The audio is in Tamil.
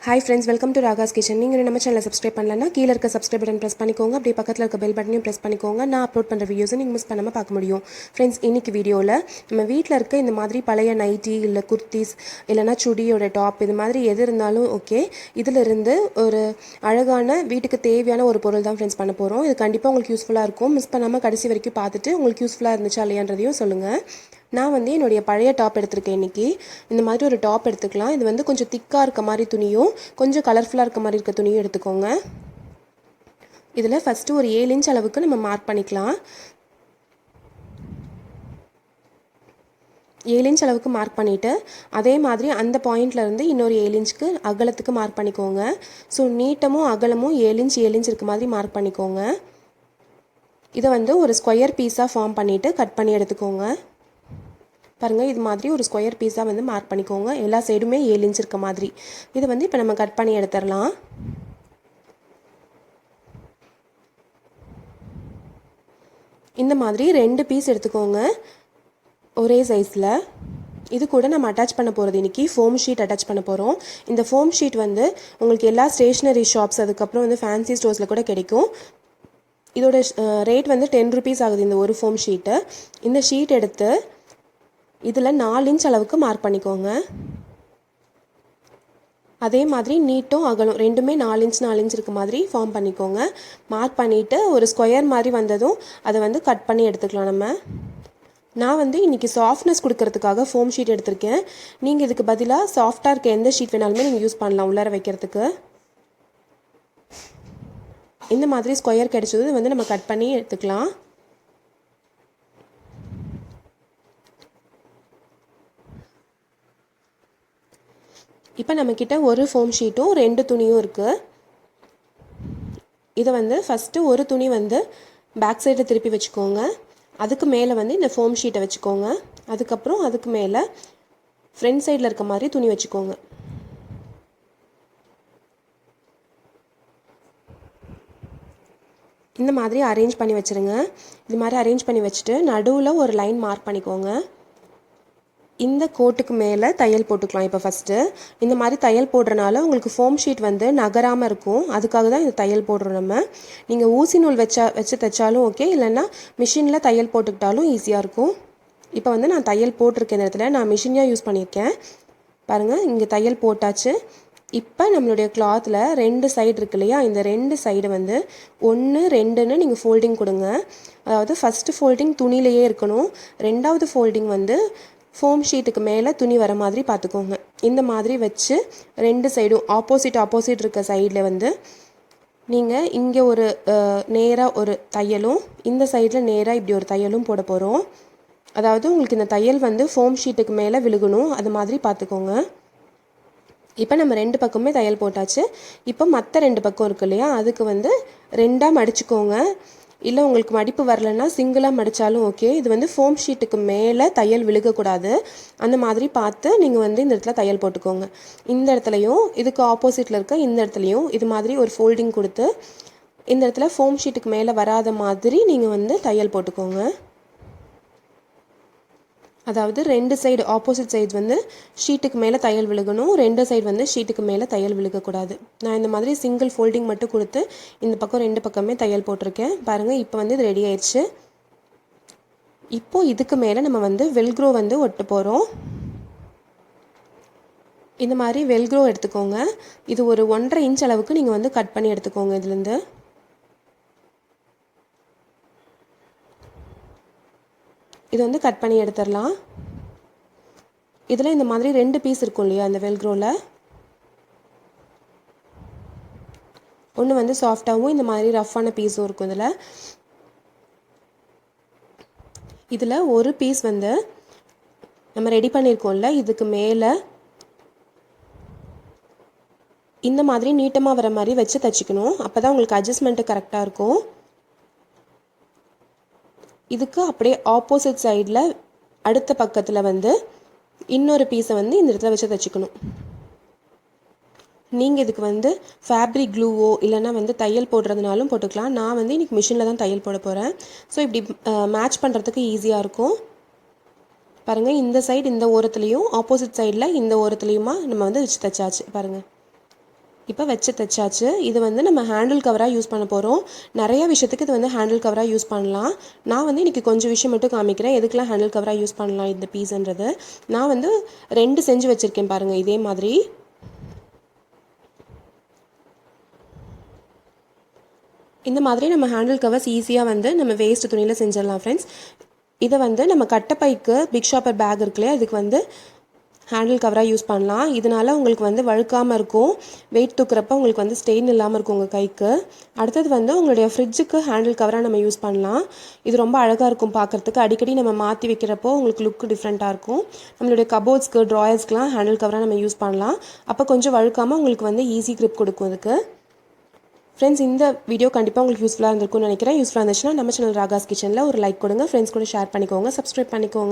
Hi friends, welcome to Ragas Kitchen. நீங்கள் நம்ம சேனலை சப்ஸ்கிரைப் பண்ணலன்னா கீழே இருக்க சப்ஸ்கிரைப் பட்டன் ப்ரெஸ் பண்ணிக்கோங்க. அப்படியே பக்கத்தில் இருக்க பெல் பட்டனையும் ப்ரெஸ் பண்ணிக்கோங்க. நான் அப்லோட் பண்ணுற வீடியோஸை நீங்கள் மிஸ் பண்ணாமல் பார்க்க முடியும். ஃப்ரெண்ட்ஸ், இன்னைக்கு வீடியோவில் நம்ம வீட்டில் இருக்க இந்த மாதிரி பழைய நைட்டி இல்லை குர்த்திஸ் இல்லைனா சுடியோட டாப் இது மாதிரி எது இருந்தாலும் ஓகே, இதிலிருந்து ஒரு அழகான வீட்டுக்கு தேவையான ஒரு பொருள் தான் ஃப்ரெண்ட்ஸ் பண்ண போகிறோம். இது கண்டிப்பாக உங்களுக்கு யூஸ்ஃபுல்லாக இருக்கும். மிஸ் பண்ணாமல் கடைசி வரைக்கும் பார்த்துட்டு உங்களுக்கு யூஸ்ஃபுல்லாக இருந்துச்சா இல்லையான்றதையும் சொல்லுங்கள். நான் வந்து என்னுடைய பழைய டாப் எடுத்திருக்கேன் இன்றைக்கி. இந்த மாதிரி ஒரு டாப் எடுத்துக்கலாம். இது வந்து கொஞ்சம் திக்காக இருக்க மாதிரி துணியும் கொஞ்சம் கலர்ஃபுல்லாக இருக்க மாதிரி இருக்க துணியும் எடுத்துக்கோங்க. இதில் ஃபஸ்ட்டு ஒரு 7 இன்ச் அளவுக்கு நம்ம மார்க் பண்ணிக்கலாம். 7 இன்ச் அளவுக்கு மார்க் பண்ணிவிட்டு அதே மாதிரி அந்த பாயிண்ட்லேருந்து இன்னொரு 7 இன்ச்சுக்கு அகலத்துக்கு மார்க் பண்ணிக்கோங்க. ஸோ நீட்டமும் அகலமும் 7 இன்ச் இருக்க மாதிரி மார்க் பண்ணிக்கோங்க. இதை வந்து ஒரு ஸ்கொயர் பீஸாக ஃபார்ம் பண்ணிவிட்டு கட் பண்ணி எடுத்துக்கோங்க. பாருங்கள், இது மாதிரி ஒரு ஸ்கொயர் பீஸாக வந்து மார்க் பண்ணிக்கோங்க. எல்லா சைடுமே 7 இன்ச் இருக்க மாதிரி. இதை வந்து இப்போ நம்ம கட் பண்ணி எடுத்துடலாம். இந்த மாதிரி 2 பீஸ் எடுத்துக்கோங்க ஒரே சைஸில். இது கூட நம்ம அட்டாச் பண்ண போகிறது இன்றைக்கி ஃபோம் ஷீட் அட்டாச் பண்ண போகிறோம். இந்த ஃபோம் ஷீட் வந்து உங்களுக்கு எல்லா ஸ்டேஷ்னரி ஷாப்ஸ் அதுக்கப்புறம் வந்து ஃபேன்சி ஸ்டோர்ஸில் கூட கிடைக்கும். இதோட ரேட் வந்து 10 ருபீஸ் ஆகுது இந்த ஒரு ஃபோம் ஷீட்டு. இந்த ஷீட் எடுத்து இதில் 4 இன்ச் அளவுக்கு மார்க் பண்ணிக்கோங்க. அதே மாதிரி நீட்டும் அகலம் ரெண்டுமே 4 இன்ச் இருக்க மாதிரி ஃபார்ம் பண்ணிக்கோங்க. மார்க் பண்ணிவிட்டு ஒரு ஸ்கொயர் மாதிரி வந்ததும் அதை வந்து கட் பண்ணி எடுத்துக்கலாம். நான் வந்து இன்றைக்கி சாஃப்ட்னஸ் கொடுக்கறதுக்காக ஃபோம் ஷீட் எடுத்திருக்கேன். நீங்கள் இதுக்கு பதிலாக சாஃப்டாக இருக்க எந்த ஷீட் வேணாலுமே நீங்கள் யூஸ் பண்ணலாம் உள்ளார வைக்கிறதுக்கு. இந்த மாதிரி ஸ்கொயர் கிடைச்சது வந்து நம்ம கட் பண்ணி எடுத்துக்கலாம். இப்போ நம்மக்கிட்ட ஒரு ஃபோம் ஷீட்டும் 2 துணியும் இருக்குது. இதை வந்து ஃபஸ்ட்டு ஒரு துணி வந்து பேக் சைடில் திருப்பி வச்சுக்கோங்க. அதுக்கு மேலே வந்து இந்த ஃபோம் ஷீட்டை வச்சுக்கோங்க. அதுக்கப்புறம் அதுக்கு மேலே ஃப்ரண்ட் சைடில் இருக்க மாதிரி துணி வச்சுக்கோங்க. இந்த மாதிரி அரேஞ்ச் பண்ணி வச்சுருங்க. இது மாதிரி அரேஞ்ச் பண்ணி வச்சுட்டு நடுவில் ஒரு லைன் மார்க் பண்ணிக்கோங்க. இந்த கோட்டுக்கு மேலே தையல் போட்டுக்கலாம். இப்போ ஃபஸ்ட்டு இந்த மாதிரி தையல் போடுறனால உங்களுக்கு ஃபோம் ஷீட் வந்து நகராமல் இருக்கும். அதுக்காக தான் இந்த தையல் போடுறோம் நம்ம. நீங்கள் ஊசி நூல் வச்சு தைச்சாலும் ஓகே, இல்லைன்னா மிஷினில் தையல் போட்டுக்கிட்டாலும் ஈஸியாக இருக்கும். இப்போ வந்து நான் தையல் போட்டிருக்கேன். இந்த இடத்துல நான் மிஷினாக யூஸ் பண்ணியிருக்கேன். பாருங்கள், இங்கே தையல் போட்டாச்சு. இப்போ நம்மளுடைய கிளாத்தில் 2 சைடு இருக்கு இல்லையா, இந்த 2 சைடு வந்து 1 2ன்னு நீங்கள் ஃபோல்டிங் கொடுங்க. அதாவது ஃபஸ்ட்டு ஃபோல்டிங் துணியிலையே இருக்கணும். 2வது ஃபோல்டிங் வந்து ஃபோம் ஷீட்டுக்கு மேலே துணி வர மாதிரி பார்த்துக்கோங்க. இந்த மாதிரி வச்சு 2 சைடும் ஆப்போசிட் இருக்க சைடில் வந்து நீங்கள் இங்கே ஒரு நேராக ஒரு தையலும் இந்த சைடில் நேராக இப்படி ஒரு தையலும் போட போகிறோம். அதாவது உங்களுக்கு இந்த தையல் வந்து ஃபோம் ஷீட்டுக்கு மேலே விழுகணும், அது மாதிரி பார்த்துக்கோங்க. இப்போ நம்ம 2 பக்கமே தையல் போட்டாச்சு. இப்போ மற்ற 2 பக்கம் இருக்கு இல்லையா, அதுக்கு வந்து 2ஆக மடிச்சுக்கோங்க. இல்லை உங்களுக்கு மடிப்பு வரலைன்னா சிங்கிளாக மடித்தாலும் ஓகே. இது வந்து ஃபோம் ஷீட்டுக்கு மேலே தையல் விழுகக்கூடாது. அந்த மாதிரி பார்த்து நீங்கள் வந்து இந்த இடத்துல தையல் போட்டுக்கோங்க. இந்த இடத்துலையும் இதுக்கு ஆப்போசிட்டில் இருக்க இந்த இடத்துலையும் இது மாதிரி ஒரு ஃபோல்டிங் கொடுத்து இந்த இடத்துல ஃபோம் ஷீட்டுக்கு மேலே வராத மாதிரி நீங்கள் வந்து தையல் போட்டுக்கோங்க. அதாவது 2 சைடு ஆப்போசிட் சைடு வந்து ஷீட்டுக்கு மேலே தையல் விழுகணும், 2 சைடு வந்து ஷீட்டுக்கு மேலே தையல் விழுகக்கூடாது. நான் இந்த மாதிரி சிங்கிள் ஃபோல்டிங் மட்டும் கொடுத்து இந்த பக்கம் 2 பக்கமே தையல் போட்டிருக்கேன். பாருங்கள், இப்போ வந்து இது ரெடி ஆயிடுச்சு. இப்போது இதுக்கு மேலே நம்ம வந்து வெல்க்ரோ வந்து ஒட்ட போகிறோம். இந்த மாதிரி வெல்க்ரோ எடுத்துக்கோங்க. இது ஒரு 1.5 இன்ச் அளவுக்கு நீங்கள் வந்து கட் பண்ணி எடுத்துக்கோங்க. இதுலேருந்து இது வந்து கட் பண்ணி எடுத்துடலாம். இதில் இந்த மாதிரி 2 பீஸ் இருக்கும் இல்லையா, இந்த வெல்க்ரோவில் ஒன்று வந்து சாஃப்டாகவும் இந்த மாதிரி ரஃப்பான பீஸும் இருக்கும். இதில் ஒரு பீஸ் வந்து நம்ம ரெடி பண்ணியிருக்கோம்ல, இதுக்கு மேலே இந்த மாதிரி நீட்டமாக வர மாதிரி வச்சு தைச்சிக்கணும். அப்போ தான் உங்களுக்கு அட்ஜஸ்ட்மெண்ட்டு கரெக்டாக இருக்கும். இதுக்கு அப்படியே ஆப்போசிட் சைடில் அடுத்த பக்கத்தில் வந்து இன்னொரு பீஸை வந்து இந்த இடத்துல வச்சு தைச்சிக்கணும். நீங்கள் இதுக்கு வந்து ஃபேப்ரிக் க்ளூவோ இல்லைனா வந்து தையல் போடுறதுனாலும் போட்டுக்கலாம். நான் வந்து இன்றைக்கி மிஷினில் தான் தையல் போட போகிறேன். ஸோ இப்படி மேட்ச் பண்ணுறதுக்கு ஈஸியாக இருக்கும். பாருங்கள், இந்த சைடு இந்த ஓரத்துலேயும் ஆப்போசிட் சைடில் இந்த ஓரத்துலேயுமா நம்ம வந்து வச்சு தைச்சாச்சு. பாருங்கள், இப்போ வச்சு தைச்சாச்சு. இது வந்து நம்ம ஹேண்டில் கவராக யூஸ் பண்ண போகிறோம். நிறைய விஷயத்துக்கு இது வந்து ஹேண்டில் கவராக யூஸ் பண்ணலாம். நான் வந்து இன்றைக்கி கொஞ்சம் விஷயம் மட்டும் காமிக்கிறேன் எதுக்கெலாம் ஹேண்டில் கவராக யூஸ் பண்ணலாம் இந்த பீஸுன்றது. நான் வந்து 2 செஞ்சு வச்சுருக்கேன் பாருங்கள் இதே மாதிரி. இந்த மாதிரி நம்ம ஹேண்டில் கவர்ஸ் ஈஸியாக வந்து நம்ம வேஸ்ட் துணியில் செஞ்சிடலாம் ஃப்ரெண்ட்ஸ். இதை வந்து நம்ம கட்டைப்பைக்கு பிக் ஷாப்பர் பேக் இருக்குல்லையா இதுக்கு வந்து ஹேண்டில் கவராக யூஸ் பண்ணலாம். இதனால் உங்களுக்கு வந்து வழுக்காமல் இருக்கும். வெயிட் தூக்குறப்ப உங்களுக்கு வந்து ஸ்டெயின் இல்லாமல் இருக்கும் உங்கள் கைக்கு. அடுத்தது வந்து உங்களுடைய ஃப்ரிட்ஜுக்கு ஹேண்டில் கவராக நம்ம யூஸ் பண்ணலாம். இது ரொம்ப அழகாக இருக்கும் பார்க்குறதுக்கு. அடிக்கடி நம்ம மாற்றி வைக்கிறப்போ உங்களுக்கு லுக் டிஃப்ரெண்ட்டாக இருக்கும். நம்மளுடைய கபோர்ட்ஸ்க்கு ட்ராயர்ஸ்க்குலாம் ஹேண்டில் கவராக நம்ம யூஸ் பண்ணலாம். அப்போ கொஞ்சம் வழுக்காமல் உங்களுக்கு வந்து ஈஸி grip கொடுக்கும் இதுக்கு. ஃப்ரெண்ட்ஸ், இந்த வீடியோ கண்டிப்பாக உங்களுக்கு யூஸ்ஃபுல்லாக இருந்திருக்கும்னு நினைக்கிறேன். யூஸ்ஃபுல்லாக இருந்துச்சுன்னா நம்ம சேனல் ராகாஸ் கிச்சனில் ஒரு லைக் கொடுங்க, ஃப்ரெண்ட்ஸ் கூட ஷேர் பண்ணிக்கோங்க, சப்ஸ்கிரைப் பண்ணிக்கோங்க.